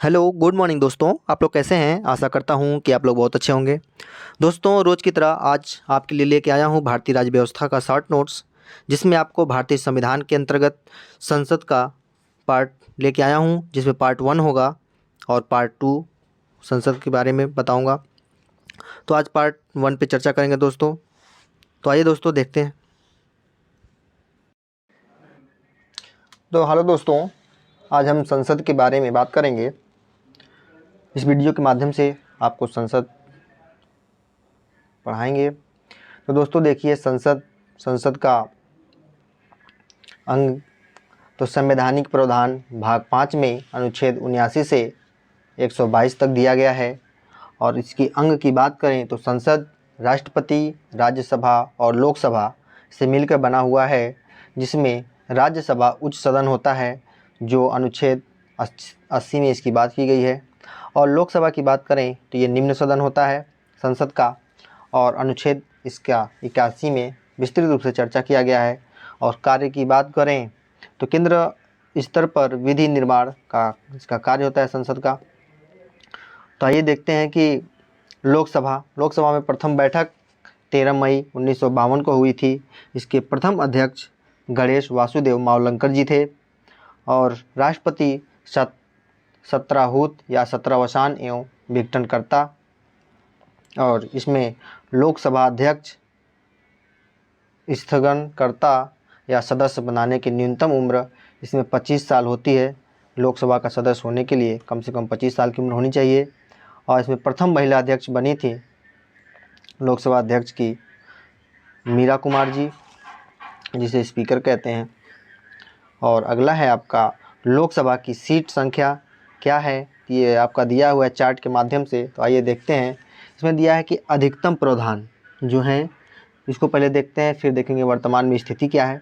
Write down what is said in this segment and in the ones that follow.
Hello good morning दोस्तों। आप लोग कैसे हैं? आशा करता हूं कि आप लोग बहुत अच्छे होंगे। दोस्तों, रोज़ की तरह आज आपके लिए लेके आया हूं भारतीय राज्य व्यवस्था का शॉर्ट नोट्स, जिसमें आपको भारतीय संविधान के अंतर्गत संसद का पार्ट लेके आया हूं, जिसमें पार्ट 1 होगा और पार्ट 2 संसद के बारे में बताऊंगा। तो आज पार्ट 1 पे चर्चा करेंगे दोस्तों। तो आइए दोस्तों देखते हैं। तो हेलो दोस्तों, आज हम संसद के बारे में बात करेंगे। इस वीडियो के माध्यम से आपको संसद पढ़ाएंगे। तो दोस्तों देखिए, संसद का अंग तो संवैधानिक प्रावधान भाग 5 में अनुच्छेद 79 से 122 तक दिया गया है। और इसकी अंग की बात करें तो संसद राष्ट्रपति, राज्यसभा और लोकसभा से मिलकर बना हुआ है, जिसमें राज्यसभा उच्च सदन होता है, जो अनुच्छेद 80 में इसकी बात की गई है। और लोकसभा की बात करें तो ये निम्न सदन होता है संसद का, और अनुच्छेद इसका 81 में विस्तृत रूप से चर्चा किया गया है। और कार्य की बात करें तो केंद्र स्तर पर विधि निर्माण का इसका कार्य होता है संसद का। तो आइए देखते हैं कि लोकसभा में प्रथम बैठक 13 मई 1952 को हुई थी। इसके प्रथम अध्यक्ष गणेश वासुदेव मावलंकर जी थे। और राष्ट्रपति सत्राहूत या सत्रावसान एवं विघटनकर्ता। और इसमें लोकसभा अध्यक्ष स्थगनकर्ता या सदस्य बनाने की न्यूनतम उम्र इसमें 25 साल होती है। लोकसभा का सदस्य होने के लिए कम से कम 25 साल की उम्र होनी चाहिए। और इसमें प्रथम महिला अध्यक्ष बनी थी लोकसभा अध्यक्ष की मीरा कुमार जी, जिसे स्पीकर कहते हैं। और अगला है आपका लोकसभा की सीट संख्या क्या है, ये आपका दिया हुआ है चार्ट के माध्यम से। तो आइए देखते हैं। इसमें दिया है कि अधिकतम प्रावधान जो है, इसको पहले देखते हैं, फिर देखेंगे वर्तमान में स्थिति क्या है।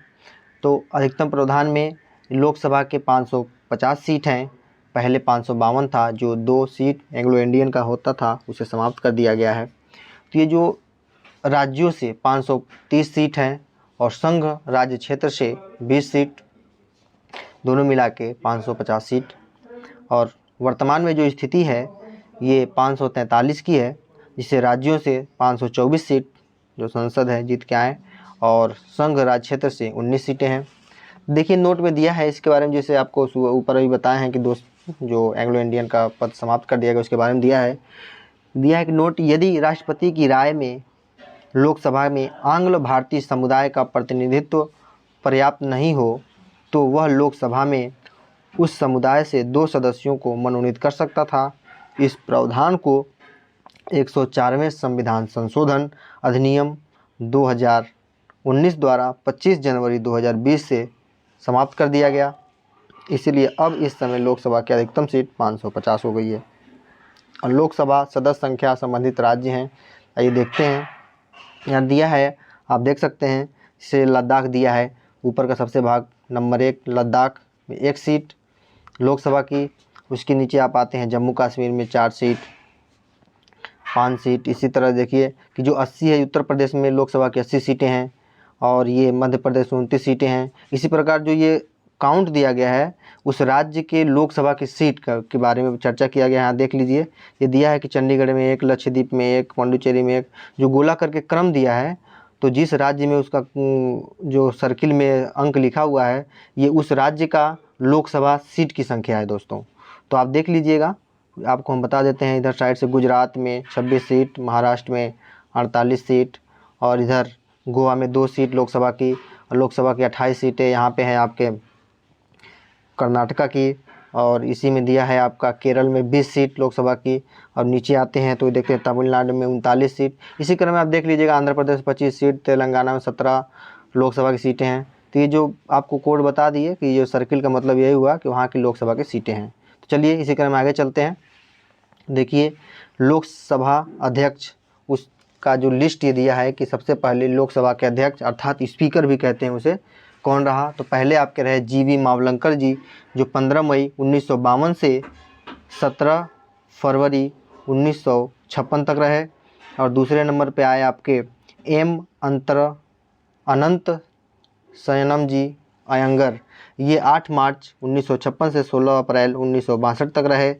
तो अधिकतम प्रावधान में लोकसभा के 550 सीट हैं। पहले 552 था, जो 2 सीट एंग्लो इंडियन का होता था उसे समाप्त कर दिया गया है। तो ये जो राज्यों से 530 सीट हैं और संघ राज्य क्षेत्र से 20 सीट, दोनों मिला के 550 सीट। और वर्तमान में जो स्थिति है ये 543 की है, जिससे राज्यों से 524 सीट जो संसद है जीत के आए, और संघ राज्य क्षेत्र से 19 सीटें हैं। देखिए नोट में दिया है इसके बारे में, जैसे आपको ऊपर अभी बताए हैं कि जो एंग्लो इंडियन का पद समाप्त कर दिया गया उसके बारे में दिया है कि नोट, यदि राष्ट्रपति की राय में लोकसभा में आंग्ल भारतीय समुदाय का प्रतिनिधित्व पर्याप्त नहीं हो तो वह लोकसभा में उस समुदाय से 2 सदस्यों को मनोनीत कर सकता था। इस प्रावधान को 104वें संविधान संशोधन अधिनियम 2019 द्वारा 25 जनवरी 2020 से समाप्त कर दिया गया। इसलिए अब इस समय लोकसभा की अधिकतम सीट 550 हो गई है। और लोकसभा सदस्य संख्या संबंधित राज्य हैं, आइए देखते हैं। यहाँ दिया है, आप देख सकते हैं, इसे लद्दाख दिया है ऊपर का सबसे भाग नंबर 1 लद्दाख में 1 सीट लोकसभा की। उसके नीचे आप आते हैं जम्मू कश्मीर में 4 सीट 5 सीट। इसी तरह देखिए कि जो 80 है उत्तर प्रदेश में लोकसभा की 80 सीटें हैं, और ये मध्य प्रदेश में 29 सीटें हैं। इसी प्रकार जो ये काउंट दिया गया है उस राज्य के लोकसभा की सीट के बारे में चर्चा किया गया है। यहाँ देख लीजिए, ये दिया है कि चंडीगढ़ में 1, लक्षद्वीप में 1, पौंडीचेरी में 1, जो गोला करके क्रम दिया है। तो जिस राज्य में उसका जो सर्किल में अंक लिखा हुआ है, ये उस राज्य का लोकसभा सीट की संख्या है दोस्तों। तो आप देख लीजिएगा, आपको हम बता देते हैं। इधर साइड से गुजरात में 26 सीट, महाराष्ट्र में 48 सीट, और इधर गोवा में 2 सीट लोकसभा की, और लोकसभा की 28 सीटें यहाँ पे हैं आपके कर्नाटका की। और इसी में दिया है आपका केरल में 20 सीट लोकसभा की। और नीचे आते हैं तो देखते हैं तमिलनाडु में 39 सीट। इसी क्रम में आप देख लीजिएगा, आंध्र प्रदेश 25 सीट, तेलंगाना में 17 लोकसभा की सीटें हैं। तो ये जो आपको कोड बता दिए कि ये सर्किल का मतलब यही हुआ कि वहाँ की लोकसभा की सीटें हैं। तो चलिए इसी क्रम में आगे चलते हैं। देखिए लोकसभा अध्यक्ष उसका जो लिस्ट ये दिया है कि सबसे पहले लोकसभा के अध्यक्ष अर्थात स्पीकर भी कहते हैं उसे, कौन रहा। तो पहले आपके रहे जीवी मावलंकर जी, जो 15 मई 1952 से 17 फरवरी 1956 तक रहे। और दूसरे नंबर पे आए आपके एम अनंत शयनम जी अयंगर, ये 8 मार्च 1956 से 16 अप्रैल 1962 तक रहे।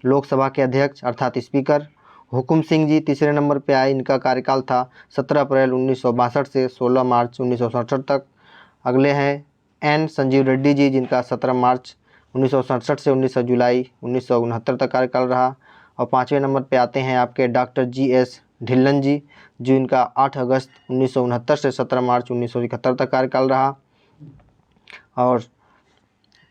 लोकसभा के अध्यक्ष अर्थात स्पीकर। हुकुम सिंह जी तीसरे नंबर पे आए, इनका कार्यकाल था 17 अप्रैल 1962 से 16 मार्च 1967 तक। अगले हैं एन संजीव रेड्डी जी, जिनका 17 मार्च 1967 से 19 जुलाई 1969 तक कार्यकाल रहा। और 5वें नंबर पे आते हैं आपके डॉक्टर जी.एस. ढिल्लन जी, जो इनका 8 अगस्त 1969 से 17 मार्च 1971 तक कार्यकाल रहा। और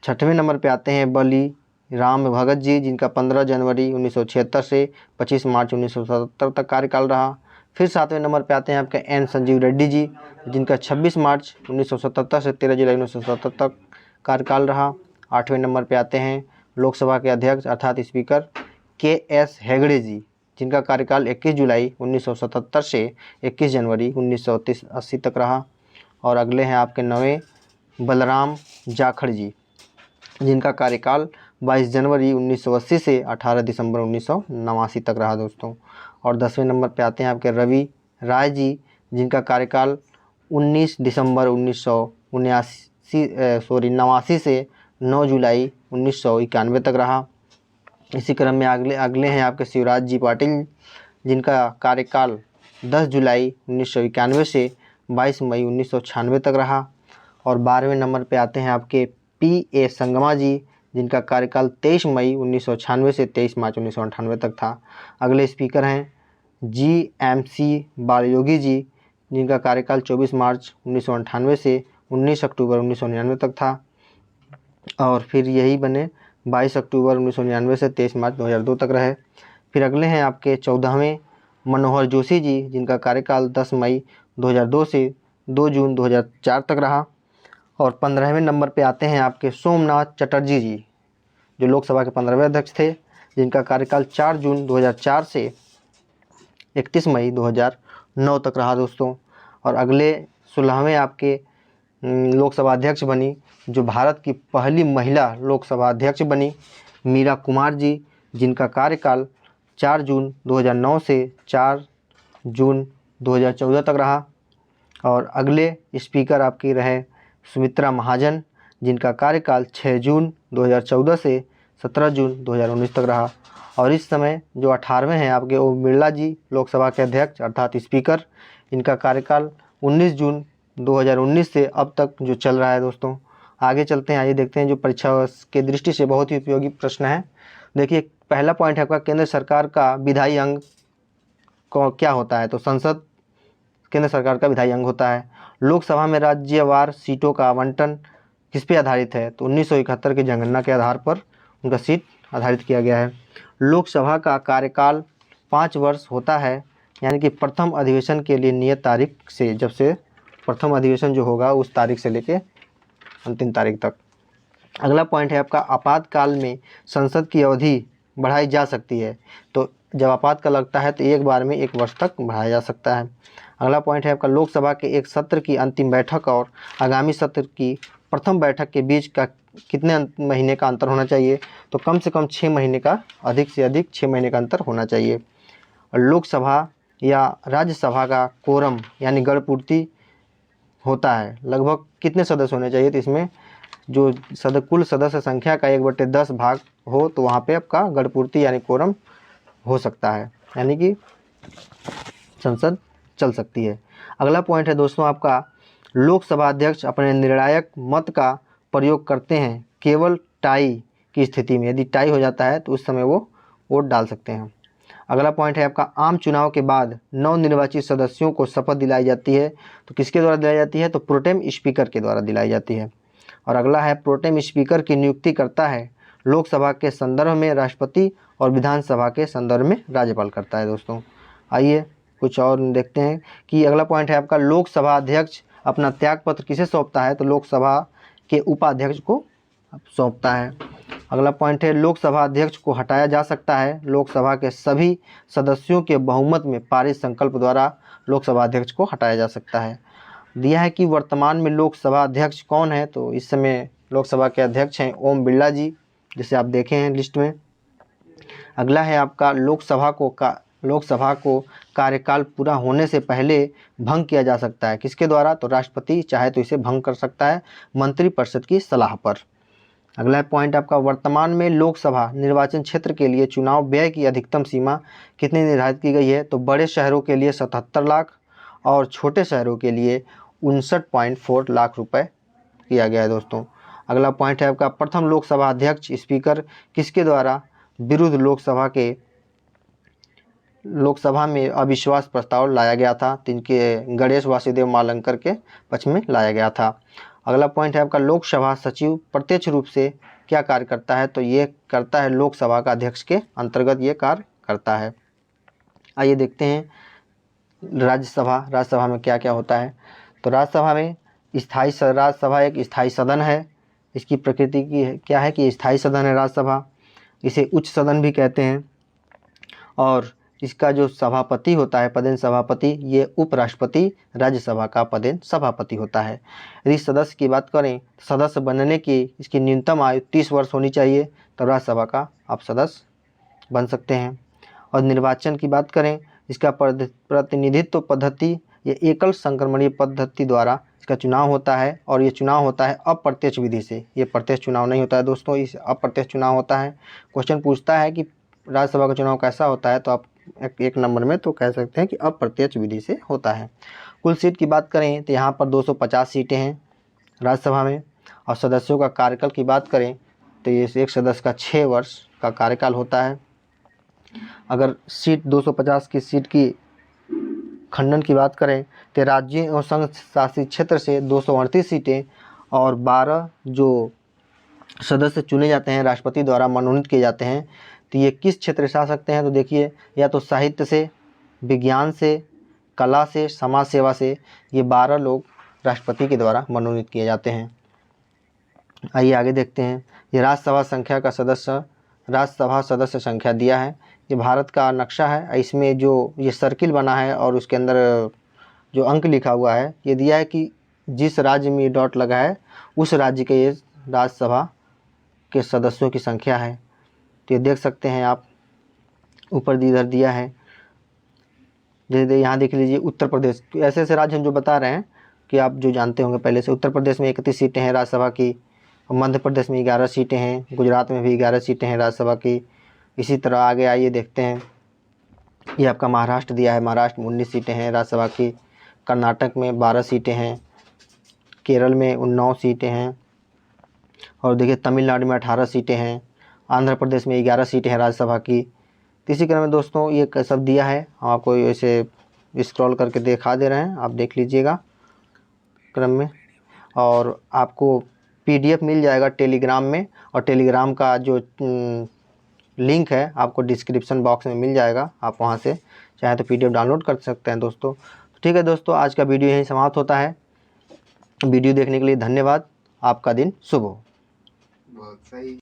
6वें नंबर पे आते हैं बली राम भगत जी, जिनका 15 जनवरी 1976 से 25 मार्च 1977 तक कार्यकाल रहा। फिर 7वें नंबर पे आते हैं आपके एन संजीव रेड्डी जी, जिनका 26 मार्च 1977 से 13 जुलाई 1977 तक कार्यकाल रहा। 8वें नंबर पे आते हैं लोकसभा के अध्यक्ष अर्थात स्पीकर के.एस. हेगड़े जी, जिनका कार्यकाल 21 जुलाई 1977 से 21 जनवरी 1980 तक रहा। और अगले हैं आपके 9वें बलराम जाखड़ जी, जिनका कार्यकाल 22 जनवरी 1980 से 18 दिसंबर 1989 तक रहा दोस्तों। और 10वें नंबर पे आते हैं आपके रवि राय जी, जिनका कार्यकाल 19 दिसंबर 1989 से 9 जुलाई 1991 तक रहा। इसी क्रम में अगले हैं आपके शिवराज जी पाटिल, जिनका कार्यकाल 10 जुलाई 1991 से 22 मई 1996 तक रहा। और 12वें नंबर पे आते हैं आपके P.A. संगमा जी, जिनका कार्यकाल 23 मई 1996 से 23 मार्च 1998 तक था। अगले स्पीकर हैं G.M.C. बालयोगी जी, जिनका कार्यकाल 24 मार्च 1998 से 19 अक्टूबर 1999 तक था। और फिर यही बने 22 अक्टूबर 1999 से 23 मार्च 2002 तक रहे। फिर अगले हैं आपके 14वें मनोहर जोशी जी, जिनका कार्यकाल 10 मई 2002 से 2 जून 2004 तक रहा। और 15वें नंबर पे आते हैं आपके सोमनाथ चटर्जी जी, जो लोकसभा के 15वें अध्यक्ष थे, जिनका कार्यकाल 4 जून 2004 से 31 मई 2009 तक रहा दोस्तों। और अगले 16वें आपके लोकसभा अध्यक्ष बनी, जो भारत की पहली महिला लोकसभा अध्यक्ष बनी, मीरा कुमार जी, जिनका कार्यकाल 4 जून 2009 से 4 जून 2014 तक रहा। और अगले स्पीकर आपकी रहे सुमित्रा महाजन, जिनका कार्यकाल 6 जून 2014 से 17 जून 2019 तक रहा। और इस समय जो 18वें हैं आपके ओम बिरला जी, लोकसभा के अध्यक्ष अर्थात स्पीकर, इनका कार्यकाल 19 जून 2019 से अब तक जो चल रहा है दोस्तों। आगे चलते हैं, आइए देखते हैं जो परीक्षा के दृष्टि से बहुत ही उपयोगी प्रश्न है। देखिए, पहला पॉइंट है आपका केंद्र सरकार का विधायी अंग क्या होता है, तो संसद केंद्र सरकार का विधायी अंग होता है। लोकसभा में राज्यवार सीटों का आवंटन किस पे आधारित है, तो 1971 की जनगणना के आधार पर उनका सीट आधारित किया गया है। लोकसभा का कार्यकाल 5 वर्ष होता है, यानी कि प्रथम अधिवेशन के लिए नियत तारीख से, जब से प्रथम अधिवेशन जो होगा उस तारीख से लेके अंतिम तारीख तक। अगला पॉइंट है आपका आपातकाल में संसद की अवधि बढ़ाई जा सकती है, तो जब आपातकाल लगता है तो एक बार में 1 वर्ष तक बढ़ाया जा सकता है। अगला पॉइंट है आपका लोकसभा के एक सत्र की अंतिम बैठक और आगामी सत्र की प्रथम बैठक के बीच का कितने महीने का अंतर होना चाहिए, तो कम से कम 6 महीने का, अधिक से अधिक 6 महीने का अंतर होना चाहिए। और लोकसभा या राज्यसभा का कोरम यानी गणपूर्ति होता है, लगभग कितने सदस्य होने चाहिए, तो इसमें जो कुल सदस्य संख्या का 1/10 भाग हो तो वहाँ पे आपका गणपूर्ति यानी कोरम हो सकता है, यानी कि संसद चल सकती है। अगला पॉइंट है दोस्तों आपका लोकसभा अध्यक्ष अपने निर्णायक मत का प्रयोग करते हैं केवल टाई की स्थिति में, यदि टाई हो जाता है तो उस समय वो वोट डाल सकते हैं। अगला पॉइंट है आपका आम चुनाव के बाद नवनिर्वाचित सदस्यों को शपथ दिलाई जाती है, तो किसके द्वारा दिलाई जाती है, तो प्रोटेम स्पीकर के द्वारा दिलाई जाती है। और अगला है प्रोटेम स्पीकर की नियुक्ति करता है लोकसभा के संदर्भ में राष्ट्रपति और विधानसभा के संदर्भ में राज्यपाल करता है दोस्तों। आइए कुछ और देखते हैं कि अगला पॉइंट है आपका लोकसभा अध्यक्ष अपना त्यागपत्र किसे सौंपता है, तो लोकसभा के उपाध्यक्ष को सौंपता है। अगला पॉइंट है लोकसभा अध्यक्ष को हटाया जा सकता है लोकसभा के सभी सदस्यों के बहुमत में पारित संकल्प द्वारा लोकसभा अध्यक्ष को हटाया जा सकता है। दिया है कि वर्तमान में लोकसभा अध्यक्ष कौन है, तो इस समय लोकसभा के अध्यक्ष हैं ओम बिरला जी, जिसे आप देखे हैं लिस्ट में। अगला है आपका लोकसभा को कार्यकाल पूरा होने से पहले भंग किया जा सकता है, किसके द्वारा, तो राष्ट्रपति चाहे तो इसे भंग कर सकता है मंत्रिपरिषद की सलाह पर। अगला पॉइंट आपका, वर्तमान में लोकसभा निर्वाचन क्षेत्र के लिए चुनाव व्यय की अधिकतम सीमा कितनी निर्धारित की गई है? तो बड़े शहरों के लिए 77 लाख और छोटे शहरों के लिए 59.4 लाख रुपए किया गया है दोस्तों। अगला पॉइंट है आपका, प्रथम लोकसभा अध्यक्ष स्पीकर किसके द्वारा विरुद्ध लोकसभा में अविश्वास प्रस्ताव लाया गया था? तो इनके गणेश वासुदेव मावलंकर के पक्ष में लाया गया था। अगला पॉइंट है आपका, लोकसभा सचिव प्रत्यक्ष रूप से क्या कार्य करता है? तो ये करता है लोकसभा का अध्यक्ष के अंतर्गत ये कार्य करता है। आइए देखते हैं राज्यसभा में क्या क्या होता है। तो राज्यसभा में राज्यसभा एक स्थायी सदन है। इसकी प्रकृति क्या है कि स्थायी सदन है राज्यसभा, इसे उच्च सदन भी कहते हैं। और इसका जो सभापति होता है, पदेन सभापति, ये उपराष्ट्रपति राज्यसभा का पदेन सभापति होता है। यदि सदस्य की बात करें, सदस्य बनने की इसकी न्यूनतम आयु 30 वर्ष होनी चाहिए, तो राज्यसभा का आप सदस्य बन सकते हैं। और निर्वाचन की बात करें, इसका प्रतिनिधित्व पद्धति ये एकल संक्रमणीय पद्धति द्वारा इसका चुनाव होता है, और ये चुनाव होता है अप्रत्यक्ष विधि से। ये प्रत्यक्ष चुनाव नहीं होता है दोस्तों, इस अप्रत्यक्ष चुनाव होता है। क्वेश्चन पूछता है कि राज्यसभा का चुनाव कैसा होता है, तो आप एक नंबर में तो कह सकते हैं कि अप्रत्यक्ष विधि से होता है। कुल सीट की बात करें तो यहाँ पर 250 सीटें हैं राज्यसभा में। और सदस्यों का कार्यकाल की बात करें तो ये एक सदस्य का 6 वर्ष का कार्यकाल होता है। अगर सीट 250 की सीट की खंडन की बात करें तो राज्य और संघ शासित क्षेत्र से 238 सीटें और 12 जो सदस्य चुने जाते हैं राष्ट्रपति द्वारा मनोनीत किए जाते हैं, तो ये किस क्षेत्र से आ सकते हैं? तो देखिए, या तो साहित्य से, विज्ञान से, कला से, समाज सेवा से, ये 12 लोग राष्ट्रपति के द्वारा मनोनीत किए जाते हैं। आइए आगे देखते हैं। ये राज्यसभा सदस्य संख्या दिया है। ये भारत का नक्शा है, इसमें जो ये सर्किल बना है और उसके अंदर जो अंक लिखा हुआ है ये दिया है कि जिस राज्य में ये डॉट लगा है उस राज्य के ये राज्यसभा के सदस्यों की संख्या है। तो ये देख सकते हैं आप, ऊपर इधर दिया है। जैसे यहाँ देख लीजिए उत्तर प्रदेश, ऐसे ऐसे राज्य हम जो बता रहे हैं कि आप जो जानते होंगे पहले से। उत्तर प्रदेश में 31 सीटें हैं राज्यसभा की, मध्य प्रदेश में 11 सीटें हैं, गुजरात में भी 11 सीटें हैं राज्यसभा की। इसी तरह आगे आइए देखते हैं। ये आपका महाराष्ट्र दिया है, महाराष्ट्र में 19 सीटें हैं राज्यसभा की, कर्नाटक में 12 सीटें हैं, केरल में 19 सीटें हैं, और देखिए तमिलनाडु में 18 सीटें हैं, आंध्र प्रदेश में 11 सीटें हैं राज्यसभा की। इसी क्रम में दोस्तों ये सब दिया है, हम आपको ऐसे स्क्रॉल करके दिखा दे रहे हैं, आप देख लीजिएगा क्रम में। और आपको PDF मिल जाएगा टेलीग्राम में, और टेलीग्राम का जो लिंक है आपको डिस्क्रिप्शन बॉक्स में मिल जाएगा, आप वहां से चाहे तो PDF डाउनलोड कर सकते हैं दोस्तों। ठीक है दोस्तों, आज का वीडियो यहीं समाप्त होता है। वीडियो देखने के लिए धन्यवाद। आपका दिन शुभ हो। बहुत सही।